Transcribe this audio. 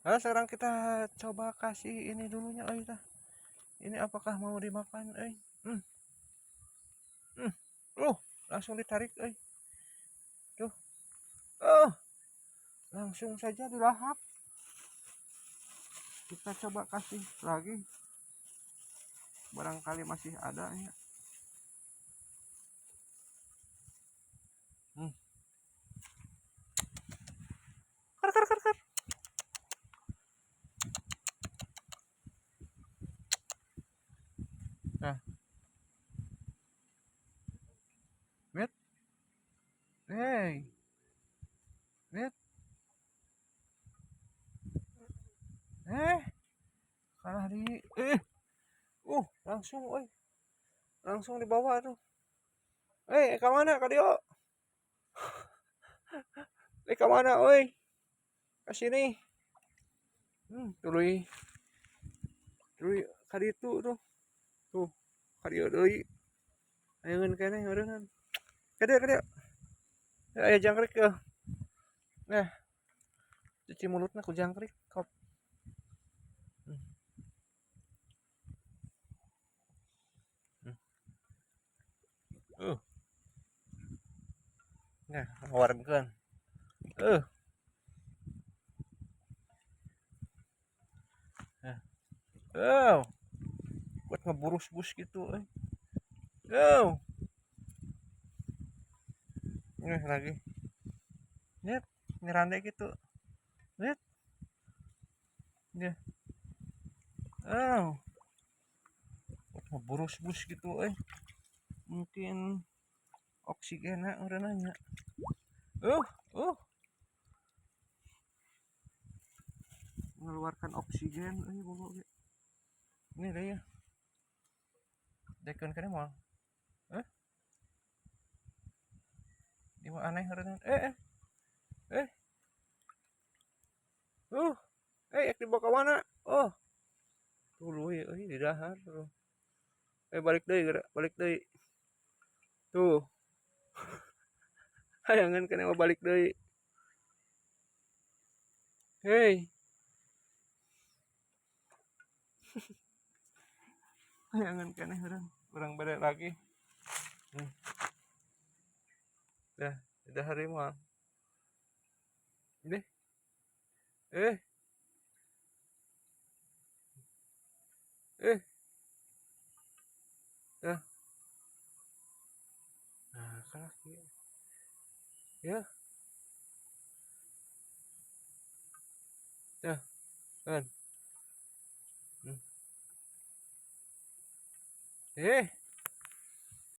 Nah, sekarang kita coba kasih ini dulunya, ini apakah mau dimakan, Hmm, hmm. Langsung ditarik, Tuh. Oh, langsung saja dilahap. Kita coba kasih lagi. Barangkali masih ada ya. Hmm. Kar kar kar kar. Nah, wait. Hey, wait. Eh, kalah di langsung, langsung dibawa tuh. Ke mana Kak Dio? Ke mana, Ke sini. Tuluy, tuluy ka ditu tuh. Tuh, ka dieu deui. Ayeungeun keneh meureunhan. Ka dieu. Aya jangkrik ya. Nah, cuci mulutna ku jangkrik. Kop. Hmm. Hmm. Uh, nah, ngawarenkeun. Uh, nah. Oh, buat ngeburus-bus gitu, Oh, lagi. Lihat, nyerandai gitu. Lihat, dia. Oh, buat ngeburus-bus gitu, Mungkin oksigennya udah nanya. Uh, uh, mengeluarkan oksigen, bulu. Ini deh ya. Dekun kan mau. Eh, di mana aneh harusnya. Eh. Uh, dibawa ke mana? Oh, dulu ya, di dahar tuh. Balik deh, balik deh. Tuh, hayangan kan mau balik deh. Hei, hayangan kan orang balik lagi. Dah, hari mah. Deh, eh, eh, dah. Nah, kalah ya, dah, kan. Hmm.